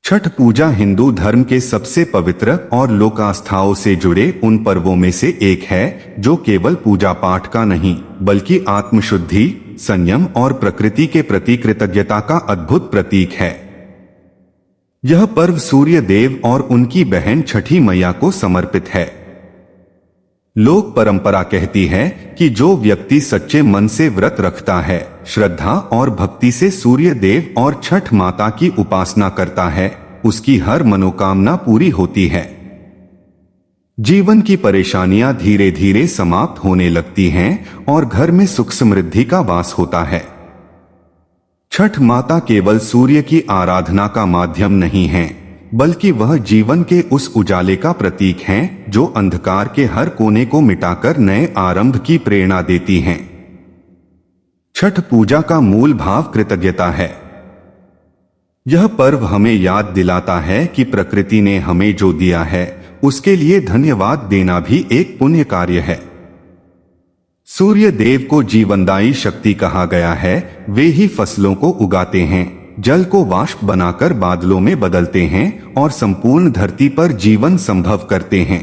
छठ पूजा हिंदू धर्म के सबसे पवित्र और लोक आस्थाओं से जुड़े उन पर्वों में से एक है जो केवल पूजा पाठ का नहीं बल्कि आत्मशुद्धि, संयम और प्रकृति के प्रति कृतज्ञता का अद्भुत प्रतीक है। यह पर्व सूर्य देव और उनकी बहन छठी मैया को समर्पित है। लोक परंपरा कहती है कि जो व्यक्ति सच्चे मन से व्रत रखता है, श्रद्धा और भक्ति से सूर्य देव और छठ माता की उपासना करता है, उसकी हर मनोकामना पूरी होती है। जीवन की परेशानियां धीरे धीरे समाप्त होने लगती हैं और घर में सुख समृद्धि का वास होता है। छठ माता केवल सूर्य की आराधना का माध्यम नहीं है, बल्कि वह जीवन के उस उजाले का प्रतीक हैं जो अंधकार के हर कोने को मिटाकर नए आरंभ की प्रेरणा देती हैं। छठ पूजा का मूल भाव कृतज्ञता है। यह पर्व हमें याद दिलाता है कि प्रकृति ने हमें जो दिया है उसके लिए धन्यवाद देना भी एक पुण्य कार्य है। सूर्य देव को जीवनदायी शक्ति कहा गया है। वे ही फसलों को उगाते हैं, जल को वाष्प बनाकर बादलों में बदलते हैं और संपूर्ण धरती पर जीवन संभव करते हैं।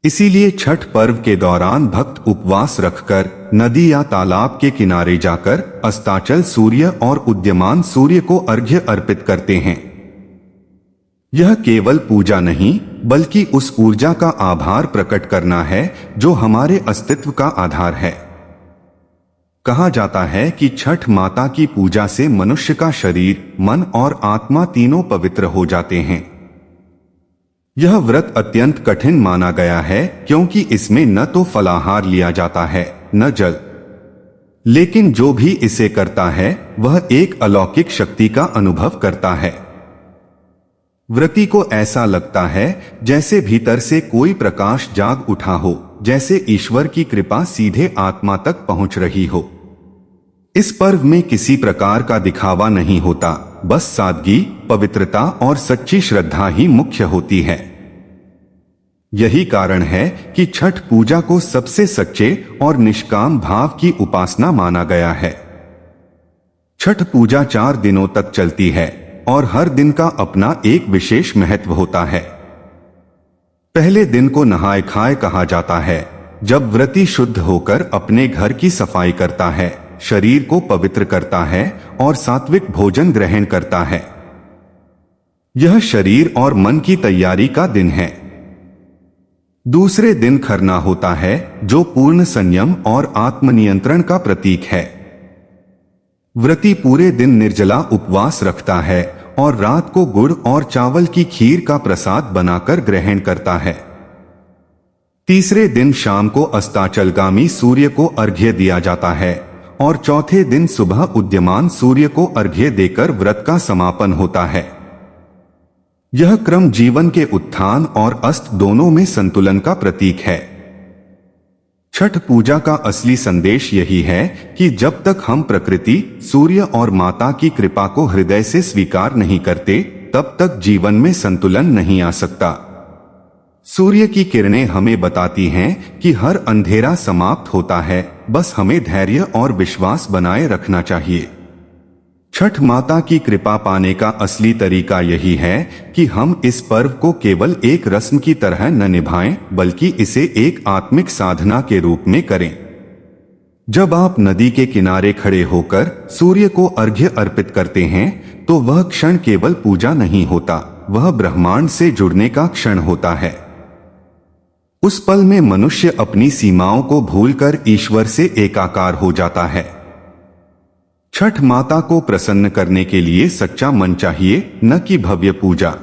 इसीलिए छठ पर्व के दौरान भक्त उपवास रखकर नदी या तालाब के किनारे जाकर अस्ताचल सूर्य और उदयमान सूर्य को अर्घ्य अर्पित करते हैं। यह केवल पूजा नहीं बल्कि उस ऊर्जा का आभार प्रकट करना है जो हमारे अस्तित्व का आधार है। कहा जाता है कि छठ माता की पूजा से मनुष्य का शरीर, मन और आत्मा तीनों पवित्र हो जाते हैं। यह व्रत अत्यंत कठिन माना गया है क्योंकि इसमें न तो फलाहार लिया जाता है न जल, लेकिन जो भी इसे करता है वह एक अलौकिक शक्ति का अनुभव करता है। व्रती को ऐसा लगता है जैसे भीतर से कोई प्रकाश जाग उठा हो, जैसे ईश्वर की कृपा सीधे आत्मा तक पहुंच रही हो। इस पर्व में किसी प्रकार का दिखावा नहीं होता, बस सादगी, पवित्रता और सच्ची श्रद्धा ही मुख्य होती है। यही कारण है कि छठ पूजा को सबसे सच्चे और निष्काम भाव की उपासना माना गया है। छठ पूजा 4 दिनों तक चलती है और हर दिन का अपना एक विशेष महत्व होता है। पहले दिन को नहाय खाए कहा जाता है, जब व्रती शुद्ध होकर अपने घर की सफाई करता है, शरीर को पवित्र करता है और सात्विक भोजन ग्रहण करता है। यह शरीर और मन की तैयारी का दिन है। दूसरे दिन खरना होता है जो पूर्ण संयम और आत्मनियंत्रण का प्रतीक है। व्रती पूरे दिन निर्जला उपवास रखता है और रात को गुड़ और चावल की खीर का प्रसाद बनाकर ग्रहण करता है। तीसरे दिन शाम को अस्ताचलगामी सूर्य को अर्घ्य दिया जाता है और चौथे दिन सुबह उदयमान सूर्य को अर्घ्य देकर व्रत का समापन होता है। यह क्रम जीवन के उत्थान और अस्त दोनों में संतुलन का प्रतीक है। छठ पूजा का असली संदेश यही है कि जब तक हम प्रकृति, सूर्य और माता की कृपा को हृदय से स्वीकार नहीं करते, तब तक जीवन में संतुलन नहीं आ सकता। सूर्य की किरणें हमें बताती हैं कि हर अंधेरा समाप्त होता है, बस हमें धैर्य और विश्वास बनाए रखना चाहिए। छठ माता की कृपा पाने का असली तरीका यही है कि हम इस पर्व को केवल एक रस्म की तरह न निभाएं, बल्कि इसे एक आत्मिक साधना के रूप में करें। जब आप नदी के किनारे खड़े होकर सूर्य को अर्घ्य अर्पित करते हैं, तो वह क्षण केवल पूजा नहीं होता, वह ब्रह्मांड से जुड़ने का क्षण होता है। उस पल में मनुष्य अपनी सीमाओं को भूलकर ईश्वर से एकाकार हो जाता है। छठ माता को प्रसन्न करने के लिए सच्चा मन चाहिए, न कि भव्य पूजा।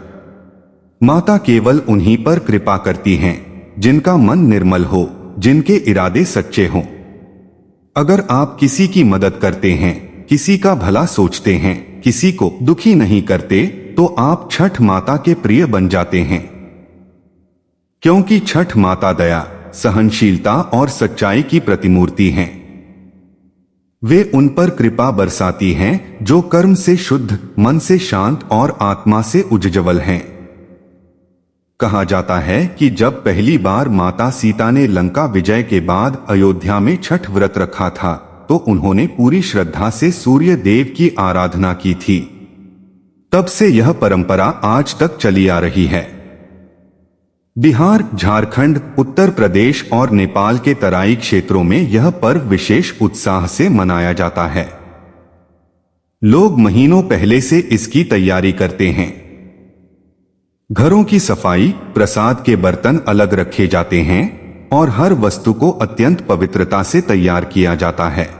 माता केवल उन्हीं पर कृपा करती हैं जिनका मन निर्मल हो, जिनके इरादे सच्चे हों। अगर आप किसी की मदद करते हैं, किसी का भला सोचते हैं, किसी को दुखी नहीं करते, तो आप छठ माता के प्रिय बन जाते हैं। क्योंकि छठ माता दया, सहनशीलता और सच्चाई की प्रतिमूर्ति हैं। वे उन पर कृपा बरसाती हैं जो कर्म से शुद्ध, मन से शांत और आत्मा से उज्ज्वल हैं। कहा जाता है कि जब पहली बार माता सीता ने लंका विजय के बाद अयोध्या में छठ व्रत रखा था, तो उन्होंने पूरी श्रद्धा से सूर्य देव की आराधना की थी। तब से यह परंपरा आज तक चली आ रही है। बिहार, झारखंड, उत्तर प्रदेश और नेपाल के तराई क्षेत्रों में यह पर्व विशेष उत्साह से मनाया जाता है। लोग महीनों पहले से इसकी तैयारी करते हैं। घरों की सफाई, प्रसाद के बर्तन अलग रखे जाते हैं और हर वस्तु को अत्यंत पवित्रता से तैयार किया जाता है।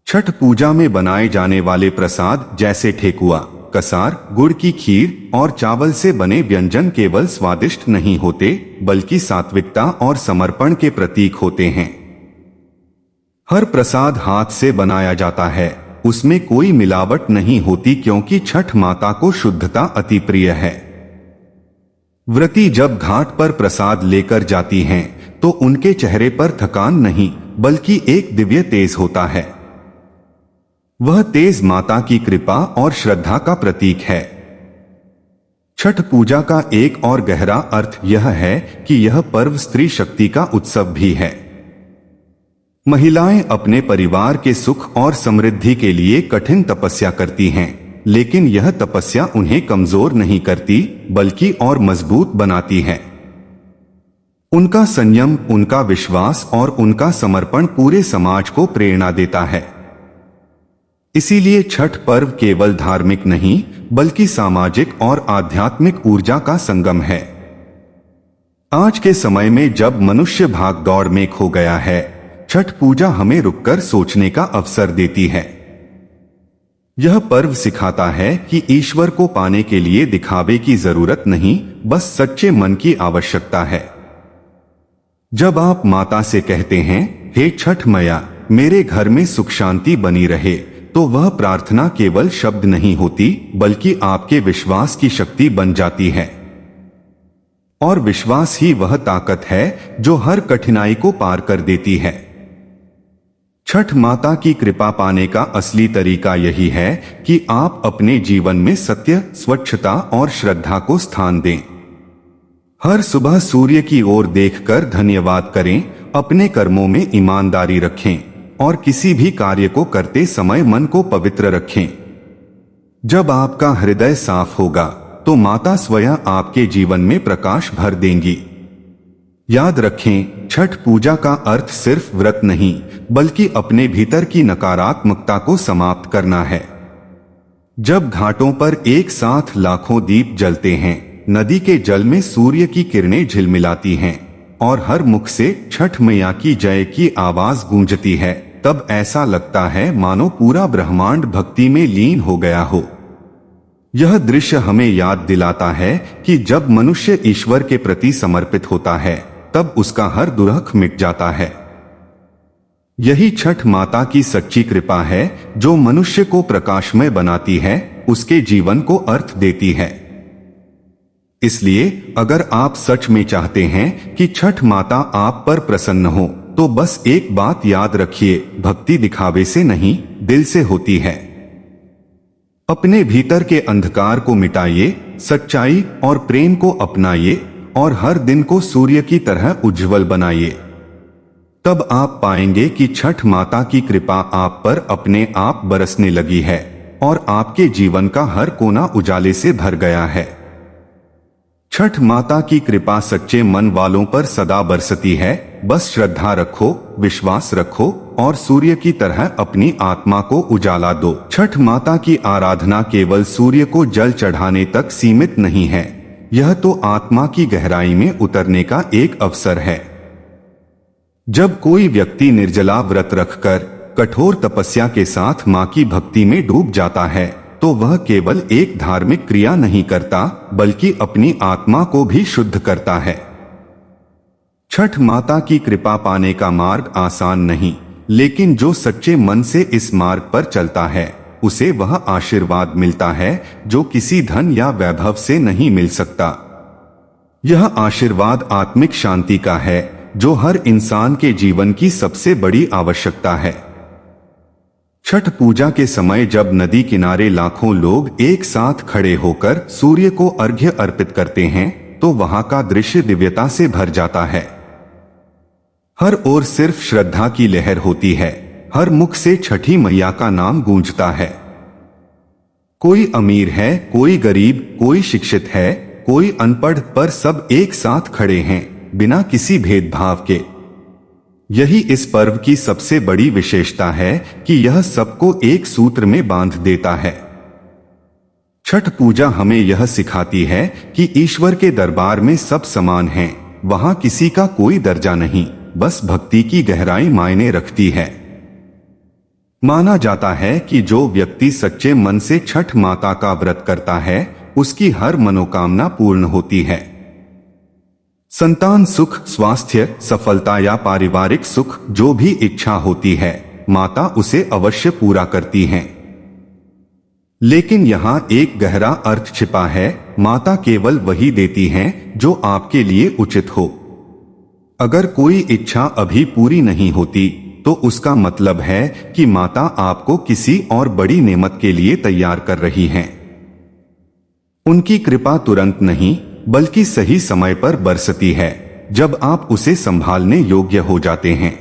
छठ पूजा में बनाए जाने वाले प्रसाद जैसे ठेकुआ, कसार, गुड़ की खीर और चावल से बने व्यंजन केवल स्वादिष्ट नहीं होते, बल्कि सात्विकता और समर्पण के प्रतीक होते हैं। हर प्रसाद हाथ से बनाया जाता है, उसमें कोई मिलावट नहीं होती, क्योंकि छठ माता को शुद्धता अति प्रिय है। व्रती जब घाट पर प्रसाद लेकर जाती हैं, तो उनके चेहरे पर थकान नहीं, बल्कि एक दिव्य तेज होता है। वह तेज माता की कृपा और श्रद्धा का प्रतीक है। छठ पूजा का एक और गहरा अर्थ यह है कि यह पर्व स्त्री शक्ति का उत्सव भी है। महिलाएं अपने परिवार के सुख और समृद्धि के लिए कठिन तपस्या करती हैं, लेकिन यह तपस्या उन्हें कमजोर नहीं करती, बल्कि और मजबूत बनाती है। उनका संयम, उनका विश्वास और उनका समर्पण पूरे समाज को प्रेरणा देता है। इसीलिए छठ पर्व केवल धार्मिक नहीं, बल्कि सामाजिक और आध्यात्मिक ऊर्जा का संगम है। आज के समय में जब मनुष्य भाग दौड़ में खो गया है, छठ पूजा हमें रुककर सोचने का अवसर देती है। यह पर्व सिखाता है कि ईश्वर को पाने के लिए दिखावे की जरूरत नहीं, बस सच्चे मन की आवश्यकता है। जब आप माता से कहते हैं, हे छठ मैया, मेरे घर में सुख शांति बनी रहे, तो वह प्रार्थना केवल शब्द नहीं होती, बल्कि आपके विश्वास की शक्ति बन जाती है। और विश्वास ही वह ताकत है जो हर कठिनाई को पार कर देती है। छठ माता की कृपा पाने का असली तरीका यही है कि आप अपने जीवन में सत्य, स्वच्छता और श्रद्धा को स्थान दें। हर सुबह सूर्य की ओर देखकर धन्यवाद करें, अपने कर्मों में ईमानदारी रखें और किसी भी कार्य को करते समय मन को पवित्र रखें। जब आपका हृदय साफ होगा, तो माता स्वयं आपके जीवन में प्रकाश भर देंगी। याद रखें, छठ पूजा का अर्थ सिर्फ व्रत नहीं, बल्कि अपने भीतर की नकारात्मकता को समाप्त करना है। जब घाटों पर एक साथ लाखों दीप जलते हैं, नदी के जल में सूर्य की किरणें झिलमिलाती हैं और हर मुख से छठ मैया की जय की आवाज गूंजती है, तब ऐसा लगता है मानो पूरा ब्रह्मांड भक्ति में लीन हो गया हो। यह दृश्य हमें याद दिलाता है कि जब मनुष्य ईश्वर के प्रति समर्पित होता है, तब उसका हर दुर्ख मिट जाता है। यही छठ माता की सच्ची कृपा है, जो मनुष्य को प्रकाशमय बनाती है, उसके जीवन को अर्थ देती है। इसलिए अगर आप सच में चाहते हैं कि छठ माता आप पर प्रसन्न हो, तो बस एक बात याद रखिए, भक्ति दिखावे से नहीं, दिल से होती है। अपने भीतर के अंधकार को मिटाइए, सच्चाई और प्रेम को अपनाइए और हर दिन को सूर्य की तरह उज्जवल बनाइए। तब आप पाएंगे कि छठ माता की कृपा आप पर अपने आप बरसने लगी है और आपके जीवन का हर कोना उजाले से भर गया है। छठ माता की कृपा सच्चे मन वालों पर सदा बरसती है। बस श्रद्धा रखो, विश्वास रखो और सूर्य की तरह अपनी आत्मा को उजाला दो। छठ माता की आराधना केवल सूर्य को जल चढ़ाने तक सीमित नहीं है, यह तो आत्मा की गहराई में उतरने का एक अवसर है। जब कोई व्यक्ति निर्जला व्रत रखकर कठोर तपस्या के साथ मां की भक्ति में डूब जाता है, तो वह केवल एक धार्मिक क्रिया नहीं करता, बल्कि अपनी आत्मा को भी शुद्ध करता है। छठ माता की कृपा पाने का मार्ग आसान नहीं, लेकिन जो सच्चे मन से इस मार्ग पर चलता है, उसे वह आशीर्वाद मिलता है जो किसी धन या वैभव से नहीं मिल सकता। यह आशीर्वाद आत्मिक शांति का है, जो हर इंसान के जीवन की सबसे बड़ी आवश्यकता है। छठ पूजा के समय जब नदी किनारे लाखों लोग एक साथ खड़े होकर सूर्य को अर्घ्य अर्पित करते हैं, तो वहां का दृश्य दिव्यता से भर जाता है। हर ओर सिर्फ श्रद्धा की लहर होती है, हर मुख से छठी मैया का नाम गूंजता है। कोई अमीर है, कोई गरीब, कोई शिक्षित है, कोई अनपढ़, पर सब एक साथ खड़े हैं बिना किसी भेदभाव के। यही इस पर्व की सबसे बड़ी विशेषता है कि यह सबको एक सूत्र में बांध देता है। छठ पूजा हमें यह सिखाती है कि ईश्वर के दरबार में सब समान हैं, वहां किसी का कोई दर्जा नहीं, बस भक्ति की गहराई मायने रखती है। माना जाता है कि जो व्यक्ति सच्चे मन से छठ माता का व्रत करता है उसकी हर मनोकामना पूर्ण होती है। संतान सुख, स्वास्थ्य, सफलता या पारिवारिक सुख, जो भी इच्छा होती है माता उसे अवश्य पूरा करती हैं। लेकिन यहाँ एक गहरा अर्थ छिपा है, माता केवल वही देती हैं जो आपके लिए उचित हो। अगर कोई इच्छा अभी पूरी नहीं होती तो उसका मतलब है कि माता आपको किसी और बड़ी नेमत के लिए तैयार कर रही हैं। उनकी कृपा तुरंत नहीं बल्कि सही समय पर बरसती है, जब आप उसे संभालने योग्य हो जाते हैं।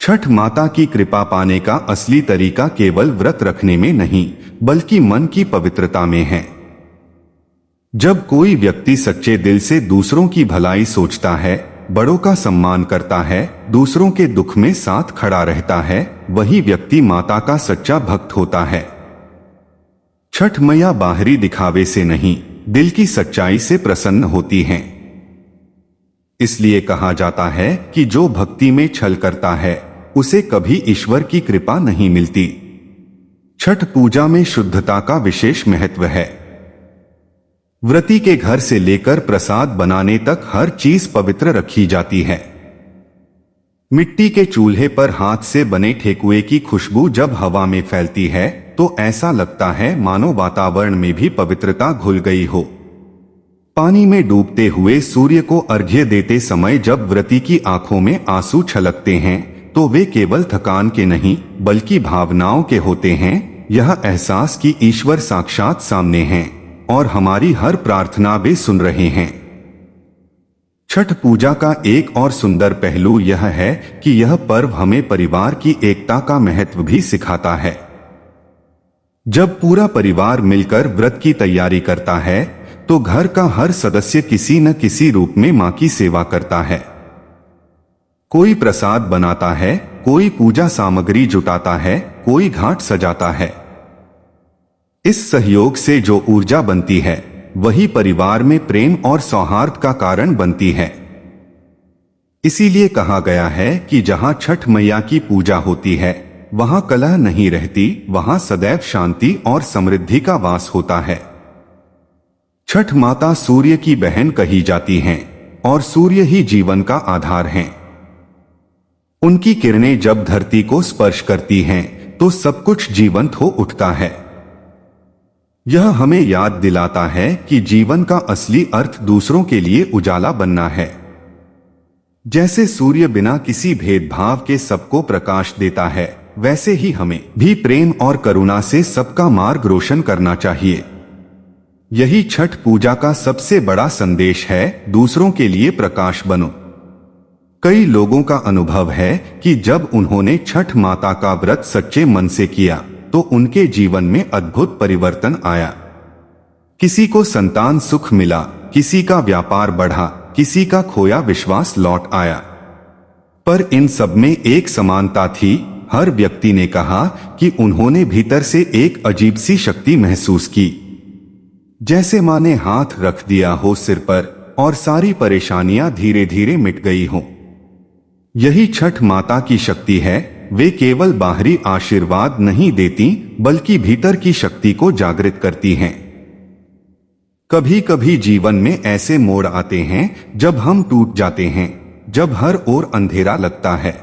छठ माता की कृपा पाने का असली तरीका केवल व्रत रखने में नहीं बल्कि मन की पवित्रता में है। जब कोई व्यक्ति सच्चे दिल से दूसरों की भलाई सोचता है, बड़ों का सम्मान करता है, दूसरों के दुख में साथ खड़ा रहता है, वही व्यक्ति माता का सच्चा भक्त होता है। छठ मैया बाहरी दिखावे से नहीं, दिल की सच्चाई से प्रसन्न होती हैं। इसलिए कहा जाता है कि जो भक्ति में छल करता है उसे कभी ईश्वर की कृपा नहीं मिलती। छठ पूजा में शुद्धता का विशेष महत्व है। व्रती के घर से लेकर प्रसाद बनाने तक हर चीज पवित्र रखी जाती है। मिट्टी के चूल्हे पर हाथ से बने ठेकुए की खुशबू जब हवा में फैलती है तो ऐसा लगता है मानो वातावरण में भी पवित्रता घुल गई हो। पानी में डूबते हुए सूर्य को अर्घ्य देते समय जब व्रती की आंखों में आंसू छलकते हैं तो वे केवल थकान के नहीं बल्कि भावनाओं के होते हैं। यह एहसास कि ईश्वर साक्षात सामने हैं और हमारी हर प्रार्थना वे सुन रहे हैं। छठ पूजा का एक और सुंदर पहलू यह है कि यह पर्व हमें परिवार की एकता का महत्व भी सिखाता है। जब पूरा परिवार मिलकर व्रत की तैयारी करता है तो घर का हर सदस्य किसी न किसी रूप में मां की सेवा करता है। कोई प्रसाद बनाता है, कोई पूजा सामग्री जुटाता है, कोई घाट सजाता है। इस सहयोग से जो ऊर्जा बनती है वही परिवार में प्रेम और सौहार्द का कारण बनती है। इसीलिए कहा गया है कि जहां छठ मैया की पूजा होती है वहां कलह नहीं रहती, वहां सदैव शांति और समृद्धि का वास होता है। छठ माता सूर्य की बहन कही जाती हैं और सूर्य ही जीवन का आधार हैं। उनकी किरणें जब धरती को स्पर्श करती हैं तो सब कुछ जीवंत हो उठता है। यह हमें याद दिलाता है कि जीवन का असली अर्थ दूसरों के लिए उजाला बनना है। जैसे सूर्य बिना किसी भेदभाव के सबको प्रकाश देता है, वैसे ही हमें भी प्रेम और करुणा से सबका मार्ग रोशन करना चाहिए। यही छठ पूजा का सबसे बड़ा संदेश है, दूसरों के लिए प्रकाश बनो। कई लोगों का अनुभव है कि जब उन्होंने छठ माता का व्रत सच्चे मन से किया तो उनके जीवन में अद्भुत परिवर्तन आया। किसी को संतान सुख मिला, किसी का व्यापार बढ़ा, किसी का खोया विश्वास लौट आया। पर इन सब में एक समानता थी, हर व्यक्ति ने कहा कि उन्होंने भीतर से एक अजीब सी शक्ति महसूस की, जैसे मां ने हाथ रख दिया हो सिर पर और सारी परेशानियां धीरे धीरे मिट गई हो। यही छठ माता की शक्ति है, वे केवल बाहरी आशीर्वाद नहीं देती बल्कि भीतर की शक्ति को जागृत करती हैं। कभी कभी जीवन में ऐसे मोड़ आते हैं जब हम टूट जाते हैं, जब हर ओर अंधेरा लगता है।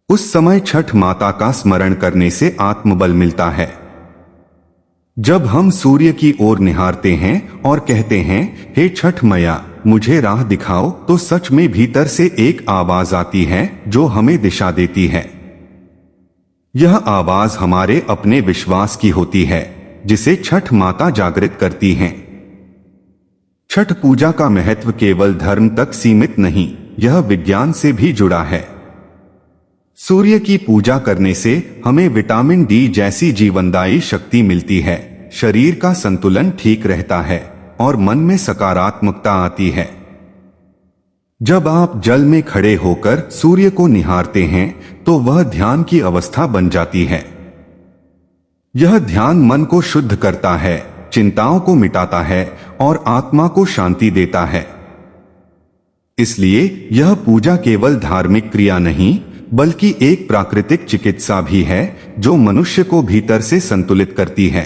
उस समय छठ माता का स्मरण करने से आत्मबल मिलता है। जब हम सूर्य की ओर निहारते हैं और कहते हैं, हे छठ मैया मुझे राह दिखाओ, तो सच में भीतर से एक आवाज आती है जो हमें दिशा देती है। यह आवाज हमारे अपने विश्वास की होती है जिसे छठ माता जागृत करती हैं। छठ पूजा का महत्व केवल धर्म तक सीमित नहीं, यह विज्ञान से भी जुड़ा है। सूर्य की पूजा करने से हमें विटामिन डी जैसी जीवनदायी शक्ति मिलती है, शरीर का संतुलन ठीक रहता है और मन में सकारात्मकता आती है। जब आप जल में खड़े होकर सूर्य को निहारते हैं तो वह ध्यान की अवस्था बन जाती है। यह ध्यान मन को शुद्ध करता है, चिंताओं को मिटाता है और आत्मा को शांति देता है। इसलिए यह पूजा केवल धार्मिक क्रिया नहीं बल्कि एक प्राकृतिक चिकित्सा भी है जो मनुष्य को भीतर से संतुलित करती है।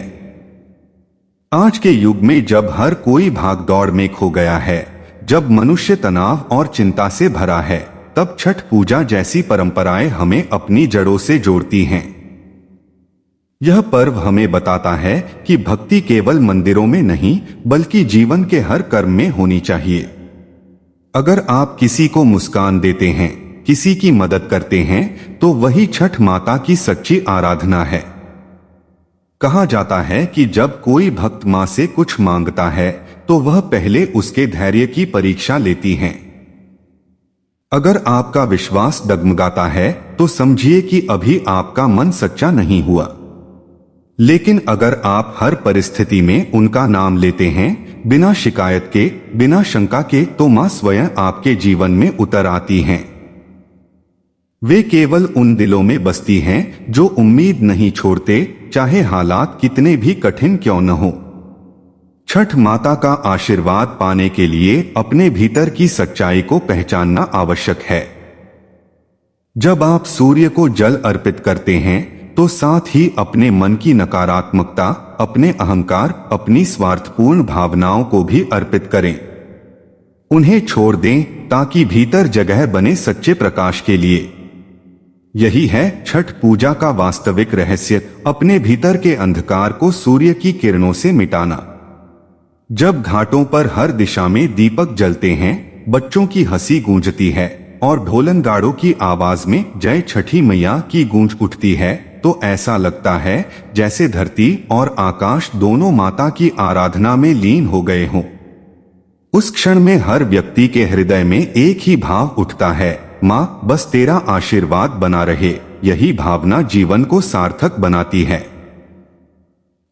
आज के युग में जब हर कोई भागदौड़ में खो गया है, जब मनुष्य तनाव और चिंता से भरा है, तब छठ पूजा जैसी परंपराएं हमें अपनी जड़ों से जोड़ती हैं। यह पर्व हमें बताता है कि भक्ति केवल मंदिरों में नहीं बल्कि जीवन के हर कर्म में होनी चाहिए। अगर आप किसी को मुस्कान देते हैं, किसी की मदद करते हैं, तो वही छठ माता की सच्ची आराधना है। कहा जाता है कि जब कोई भक्त मां से कुछ मांगता है तो वह पहले उसके धैर्य की परीक्षा लेती हैं। अगर आपका विश्वास डगमगाता है तो समझिए कि अभी आपका मन सच्चा नहीं हुआ। लेकिन अगर आप हर परिस्थिति में उनका नाम लेते हैं, बिना शिकायत के, बिना शंका के, तो मां स्वयं आपके जीवन में उतर आती हैं। वे केवल उन दिलों में बसती हैं जो उम्मीद नहीं छोड़ते, चाहे हालात कितने भी कठिन क्यों न हो। छठ माता का आशीर्वाद पाने के लिए अपने भीतर की सच्चाई को पहचानना आवश्यक है। जब आप सूर्य को जल अर्पित करते हैं तो साथ ही अपने मन की नकारात्मकता, अपने अहंकार, अपनी स्वार्थपूर्ण भावनाओं को भी अर्पित करें। उन्हें छोड़ दें ताकि भीतर जगह बने सच्चे प्रकाश के लिए। यही है छठ पूजा का वास्तविक रहस्य, अपने भीतर के अंधकार को सूर्य की किरणों से मिटाना। जब घाटों पर हर दिशा में दीपक जलते हैं, बच्चों की हंसी गूंजती है और ढोलनगाड़ों की आवाज में जय छठी मैया की गूंज उठती है, तो ऐसा लगता है जैसे धरती और आकाश दोनों माता की आराधना में लीन हो गए हों। उस क्षण में हर व्यक्ति के हृदय में एक ही भाव उठता है, मां बस तेरा आशीर्वाद बना रहे। यही भावना जीवन को सार्थक बनाती है।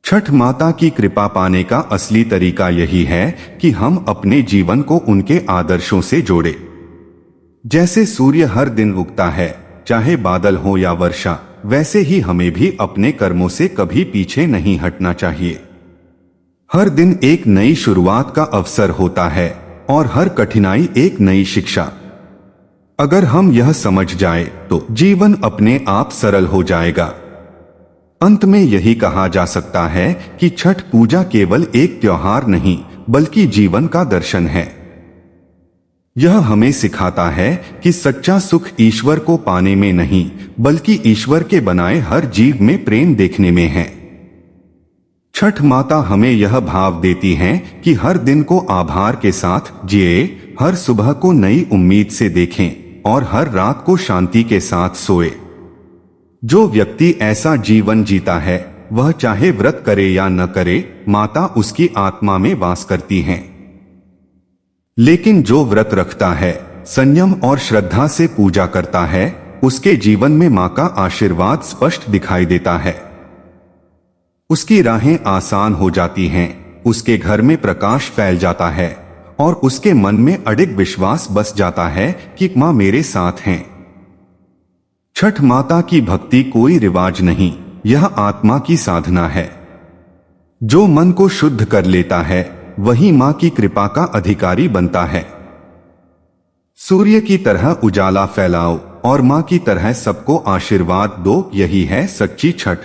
छठ माता की कृपा पाने का असली तरीका यही है कि हम अपने जीवन को उनके आदर्शों से जोड़ें। जैसे सूर्य हर दिन उगता है, चाहे बादल हो या वर्षा, वैसे ही हमें भी अपने कर्मों से कभी पीछे नहीं हटना चाहिए। हर दिन एक नई शुरुआत का अवसर होता है और हर कठिनाई एक नई शिक्षा। अगर हम यह समझ जाए तो जीवन अपने आप सरल हो जाएगा। अंत में यही कहा जा सकता है कि छठ पूजा केवल एक त्योहार नहीं बल्कि जीवन का दर्शन है। यह हमें सिखाता है कि सच्चा सुख ईश्वर को पाने में नहीं बल्कि ईश्वर के बनाए हर जीव में प्रेम देखने में है। छठ माता हमें यह भाव देती हैं कि हर दिन को आभार के साथ जिए, हर सुबह को नई उम्मीद से देखें और हर रात को शांति के साथ सोए। जो व्यक्ति ऐसा जीवन जीता है वह चाहे व्रत करे या न करे, माता उसकी आत्मा में वास करती हैं। लेकिन जो व्रत रखता है, संयम और श्रद्धा से पूजा करता है, उसके जीवन में मां का आशीर्वाद स्पष्ट दिखाई देता है। उसकी राहें आसान हो जाती हैं, उसके घर में प्रकाश फैल जाता है और उसके मन में अडिग विश्वास बस जाता है कि मां मेरे साथ हैं। छठ माता की भक्ति कोई रिवाज नहीं, यह आत्मा की साधना है। जो मन को शुद्ध कर लेता है वही मां की कृपा का अधिकारी बनता है। सूर्य की तरह उजाला फैलाओ और मां की तरह सबको आशीर्वाद दो, यही है सच्ची छठ।